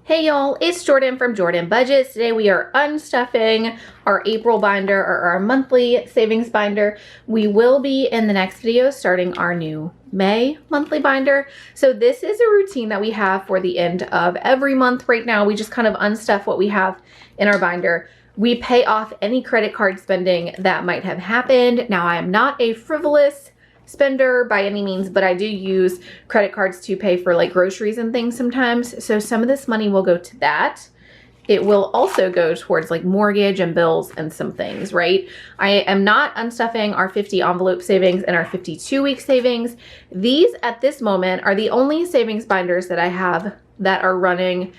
Hey y'all, it's Jordan from Jordan Budgets. Today we are unstuffing our April binder or our monthly savings binder. We will be in the next video starting our new May monthly binder. So this is a routine that we have for the end of every month right now. We just kind of unstuff what we have in our binder. We pay off any credit card spending that might have happened. Now I am not a frivolous spender by any means, but I do use credit cards to pay for like groceries and things sometimes. So some of this money will go to that. It will also go towards like mortgage and bills and some things, right? I am not unstuffing our 50 envelope savings and our 52-week savings. These at this moment are the only savings binders that I have that are running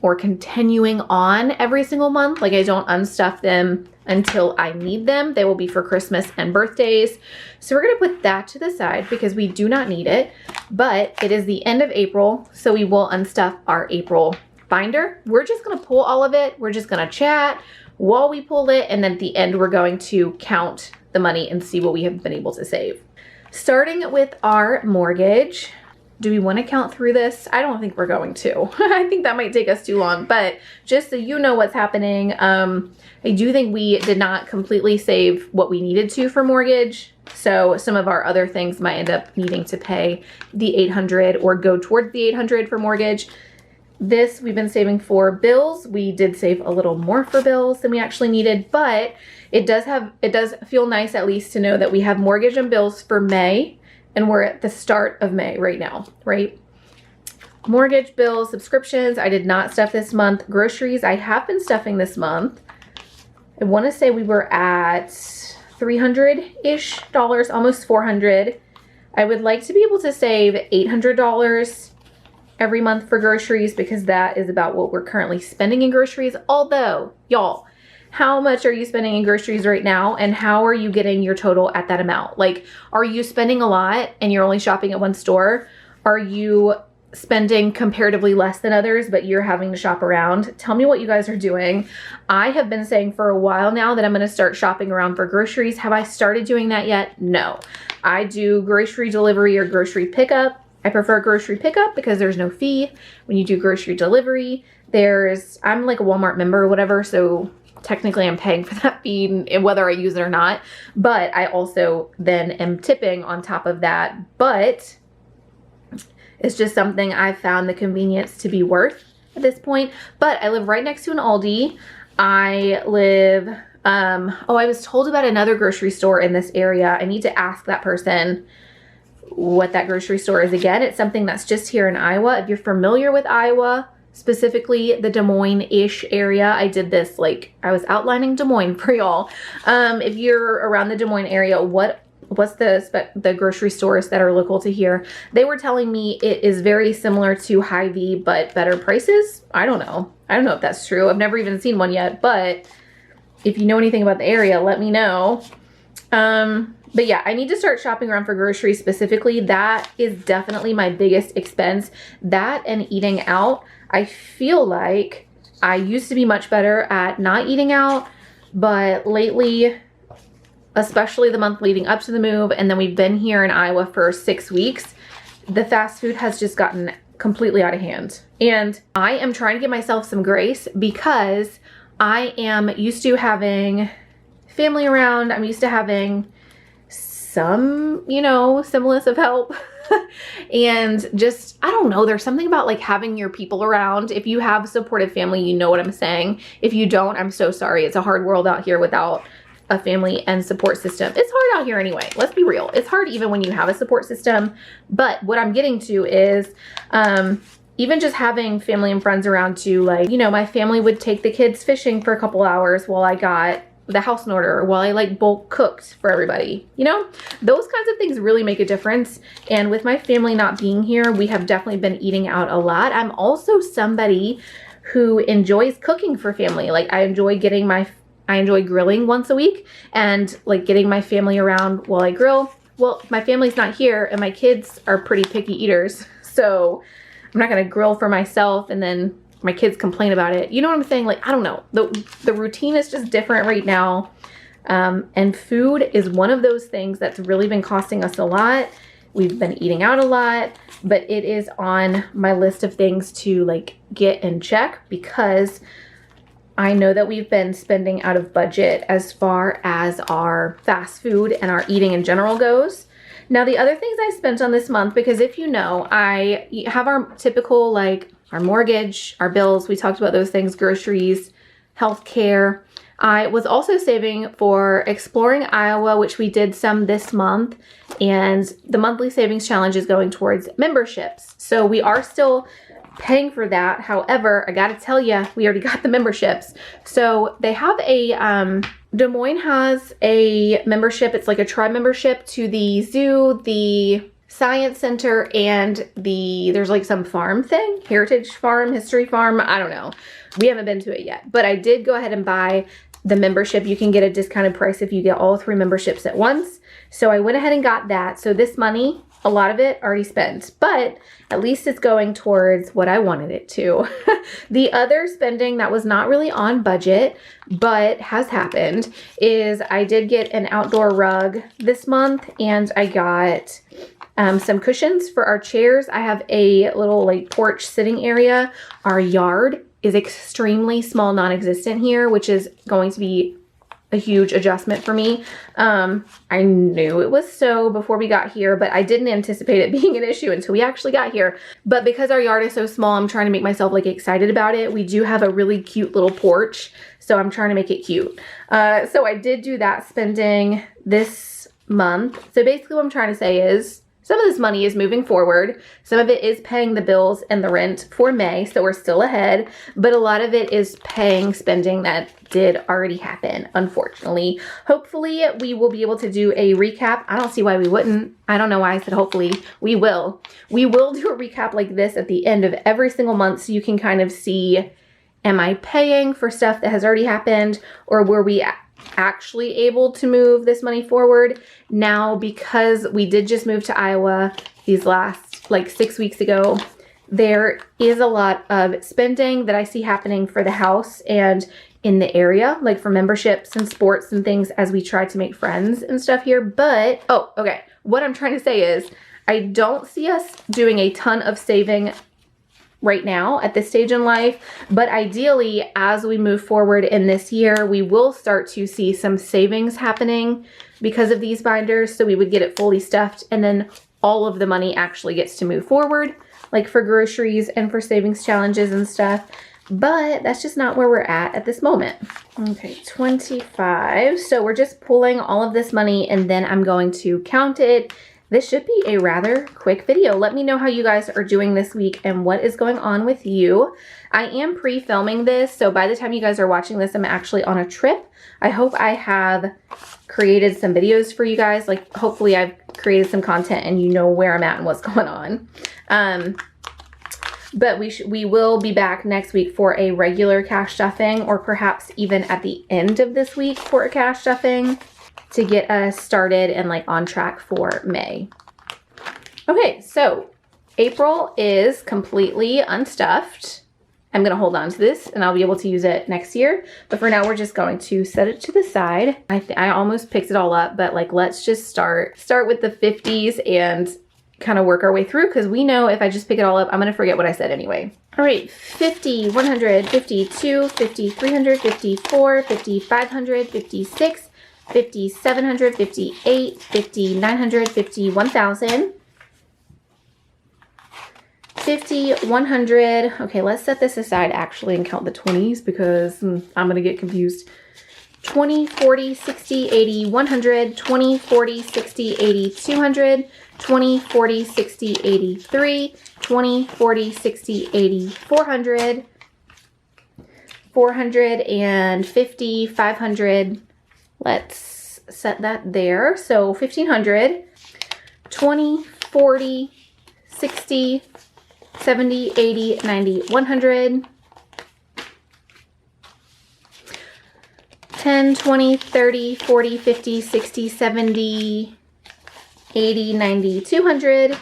or continuing on every single month. Like I don't unstuff them until I need them. They will be for Christmas and birthdays. So we're gonna put that to the side because we do not need it, but it is the end of April, so we will unstuff our April binder. We're just gonna pull all of it. We're just gonna chat while we pull it, and then at the end we're going to count the money and see what we have been able to save. Starting with our mortgage. Do we want to count through this? I don't think we're going to. I think that might take us too long, but just so you know what's happening, I do think we did not completely save what we needed to for mortgage. So some of our other things might end up needing to pay the $800 or go towards the $800 for mortgage. This we've been saving for bills. We did save a little more for bills than we actually needed, but it does feel nice at least to know that we have mortgage and bills for May. And we're at the start of May right now, right? Mortgage, bills, subscriptions, I did not stuff this month. Groceries, I have been stuffing this month. I want to say we were at $300-ish, almost $400. I would like to be able to save $800 every month for groceries because that is about what we're currently spending in groceries. Although, y'all, how much are you spending in groceries right now, and how are you getting your total at that amount? Like, are you spending a lot and you're only shopping at one store? Are you spending comparatively less than others, but you're having to shop around? Tell me what you guys are doing. I have been saying for a while now that I'm gonna start shopping around for groceries. Have I started doing that yet? No. I do grocery delivery or grocery pickup. I prefer grocery pickup because there's no fee. When you do grocery delivery, I'm like a Walmart member or whatever, so technically I'm paying for that fee whether I use it or not, but I also then am tipping on top of that. But it's just something I've found the convenience to be worth at this point. But I live right next to an Aldi. I live, I was told about another grocery store in this area. I need to ask that person what that grocery store is again. It's something that's just here in Iowa. If you're familiar with Iowa, specifically the Des Moines-ish area. I did this, like, I was outlining Des Moines for y'all. If you're around the Des Moines area, what's the grocery stores that are local to here? They were telling me it is very similar to Hy-Vee, but better prices. I don't know. I don't know if that's true. I've never even seen one yet, but if you know anything about the area, let me know. But yeah, I need to start shopping around for groceries specifically. That is definitely my biggest expense. That and eating out. I feel like I used to be much better at not eating out, but lately, especially the month leading up to the move, and then we've been here in Iowa for 6 weeks, the fast food has just gotten completely out of hand. And I am trying to give myself some grace because I am used to having family around. I'm used to having some, semblance of help. And just, I don't know, there's something about like having your people around. If you have a supportive family, you know what I'm saying. If you don't, I'm so sorry. It's a hard world out here without a family and support system. It's hard out here anyway. Let's be real. It's hard even when you have a support system. But what I'm getting to is, even just having family and friends around to, like, my family would take the kids fishing for a couple hours while I got the house in order, while I like bulk cooked for everybody. Those kinds of things really make a difference. And with my family not being here, we have definitely been eating out a lot. I'm also somebody who enjoys cooking for family. Like, I enjoy grilling once a week and like getting my family around while I grill. Well, my family's not here and my kids are pretty picky eaters, so I'm not gonna grill for myself and then my kids complain about it. You know what I'm saying? Like, I don't know. The routine is just different right now. And food is one of those things that's really been costing us a lot We've been eating out a lot, but it is on my list of things to like get in check because I know that we've been spending out of budget as far as our fast food and our eating in general goes. Now, the other things I spent on this month, because if you know, I have our typical, like our mortgage, our bills, we talked about those things, groceries, healthcare. I was also saving for exploring Iowa, which we did some this month, and the monthly savings challenge is going towards memberships. So we are still paying for that. However, I gotta tell you, we already got the memberships. So they have a, Des Moines has a membership. It's like a tribe membership to the zoo, the science center, and there's like some farm thing, heritage farm, history farm. I don't know. We haven't been to it yet, but I did go ahead and buy the membership. You can get a discounted price if you get all 3 memberships at once. So I went ahead and got that. So this money, a lot of it already spent, but at least it's going towards what I wanted it to. The other spending that was not really on budget, but has happened, is I did get an outdoor rug this month, and I got some cushions for our chairs. I have a little like porch sitting area. Our yard is extremely small, non-existent here, which is going to be a huge adjustment for me. I knew it was so before we got here, but I didn't anticipate it being an issue until we actually got here. But because our yard is so small, I'm trying to make myself like excited about it. We do have a really cute little porch, so I'm trying to make it cute. So I did do that spending this month. So basically what I'm trying to say is, some of this money is moving forward. Some of it is paying the bills and the rent for May, so we're still ahead. But a lot of it is paying spending that did already happen, unfortunately. Hopefully, we will be able to do a recap. I don't see why we wouldn't. I don't know why I said hopefully. We will. We will do a recap like this at the end of every single month so you can kind of see, am I paying for stuff that has already happened, or were we actually able to move this money forward? Now, because we did just move to Iowa these last like 6 weeks ago, there is a lot of spending that I see happening for the house and in the area, like for memberships and sports and things as we try to make friends and stuff here. But, oh, okay. What I'm trying to say is I don't see us doing a ton of saving right now at this stage in life, but ideally as we move forward in this year, we will start to see some savings happening because of these binders. So we would get it fully stuffed, and then all of the money actually gets to move forward, like for groceries and for savings challenges and stuff. But that's just not where we're at this moment. Okay, 25. So we're just pulling all of this money, and then I'm going to count it. This should be a rather quick video. Let me know how you guys are doing this week and what is going on with you. I am pre-filming this, so by the time you guys are watching this, I'm actually on a trip. I hope I have created some videos for you guys. Like, hopefully I've created some content and you know where I'm at and what's going on. But we will be back next week for a regular cash stuffing, or perhaps even at the end of this week for a cash stuffing, to get us started and like on track for May. Okay, so April is completely unstuffed. I'm gonna hold on to this and I'll be able to use it next year. But for now, we're just going to set it to the side. I almost picked it all up, but like, let's just start with the 50s and kind of work our way through, because we know if I just pick it all up, I'm gonna forget what I said anyway. All right, 50, 100, 52, 50, 300, 54, 50, 500, 56, 50, 700, 58, 50, 900, 50, 1,000, 50, 100. Okay, let's set this aside actually and count the 20s, because I'm going to get confused. 20, 40, 60, 80, 100, 20, 40, 60, 80, 200, 20, 40, 60, 83, 20, 40, 60, 80, 400, 450, 500. Let's set that there. So 1,500, 20, 40, 60, 70, 80, 90, 100, 10, 20, 30, 40, 50, 60, 70, 80, 90, 200,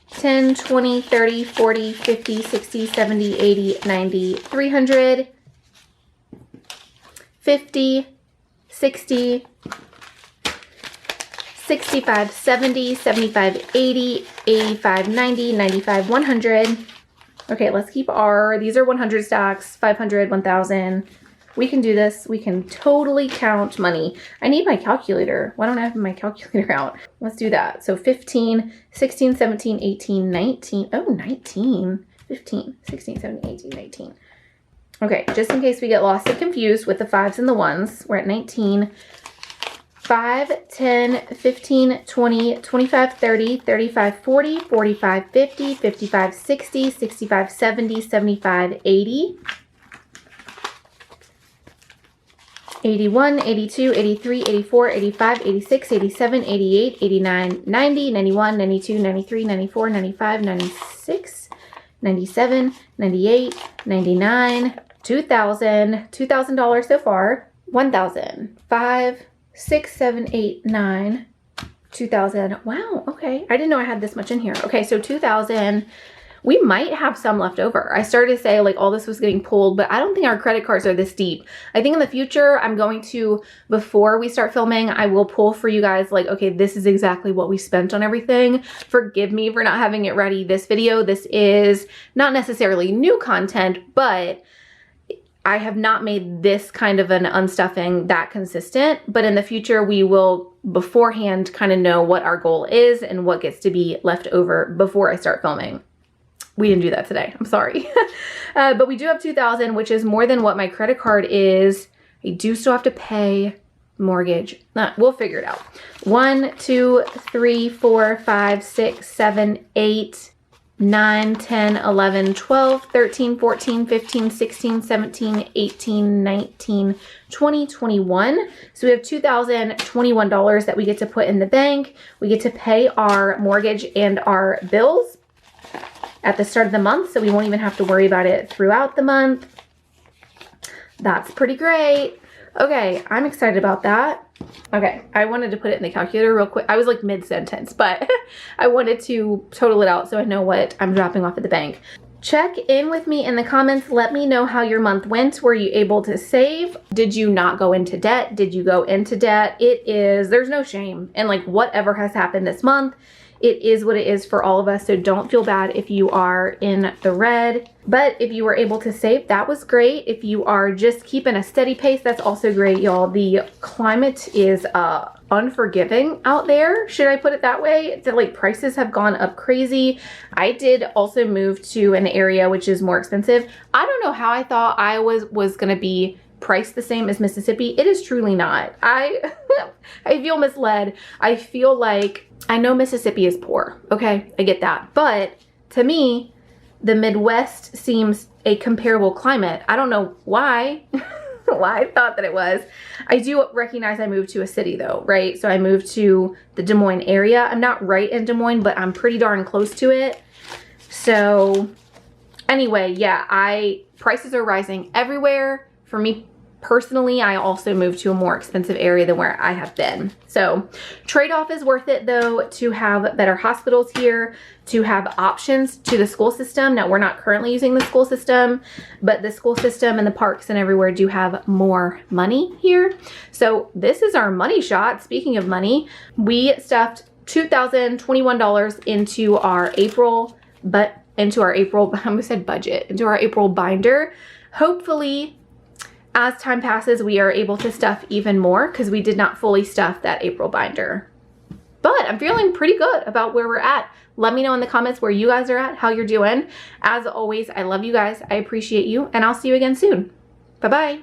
10, 20, 30, 40, 50, 60, 70, 80, 90, 300, 50, 60, 65, 70, 75, 80, 85, 90, 95, 100. Okay, let's keep these are 100 stacks, 500, 1000. We can do this. We can totally count money. I need my calculator. Why don't I have my calculator out? Let's do that. So 15, 16, 17, 18, 19. Oh, 19. 15, 16, 17, 18, 19. Okay, just in case we get lost and confused with the 5s and the 1s, we're at 19. 5, 10, 15, 20, 25, 30, 35, 40, 45, 50, 55, 60, 65, 70, 75, 80. 81, 82, 83, 84, 85, 86, 87, 88, 89, 90, 91, 92, 93, 94, 95, 96, 97, 98, 99, 2,000, $2,000 so far, 1,000, 5, 6, 7, 8, 9, 2,000. Wow, okay. I didn't know I had this much in here. Okay, so 2,000. We might have some left over. I started to say like all this was getting pulled, but I don't think our credit cards are this deep. I think in the future, I'm going to, before we start filming, I will pull for you guys like, okay, this is exactly what we spent on everything. Forgive me for not having it ready this video. This is not necessarily new content, but I have not made this kind of an unstuffing that consistent, but in the future we will beforehand kind of know what our goal is and what gets to be left over before I start filming. We didn't do that today. I'm sorry. But we do have 2,000, which is more than what my credit card is. I do still have to pay mortgage. We'll figure it out. 1, 2, 3, 4, 5, 6, 7, 8, 9, 10, 11, 12, 13, 14, 15, 16, 17, 18, 19, 20, 21. So we have $2,021 that we get to put in the bank. We get to pay our mortgage and our bills at the start of the month, so we won't even have to worry about it throughout the month. That's pretty great. Okay, I'm excited about that. Okay, I wanted to put it in the calculator real quick. I was like mid-sentence, but I wanted to total it out so I know what I'm dropping off at the bank. Check in with me in the comments. Let me know how your month went. Were you able to save? Did you not go into debt? Did you go into debt? There's no shame in like whatever has happened this month. It is what it is for all of us, so don't feel bad if you are in the red. But if you were able to save, that was great. If you are just keeping a steady pace, that's also great, y'all. The climate is unforgiving out there. Should I put it that way? Like prices have gone up crazy. I did also move to an area which is more expensive. I don't know how I thought Iowa was gonna be priced the same as Mississippi. It is truly not. I feel misled. I feel like, I know Mississippi is poor, okay? I get that. But to me, the Midwest seems a comparable climate. I don't know why, why I thought that it was. I do recognize I moved to a city though, right? So I moved to the Des Moines area. I'm not right in Des Moines, but I'm pretty darn close to it. So anyway, yeah, prices are rising everywhere. For me personally, I also moved to a more expensive area than where I have been. So trade-off is worth it though, to have better hospitals here, to have options to the school system. Now we're not currently using the school system, but the school system and the parks and everywhere do have more money here. So this is our money shot. Speaking of money, we stuffed $2,021 into our April binder. Hopefully, as time passes, we are able to stuff even more because we did not fully stuff that April binder. But I'm feeling pretty good about where we're at. Let me know in the comments where you guys are at, how you're doing. As always, I love you guys. I appreciate you, and I'll see you again soon. Bye-bye.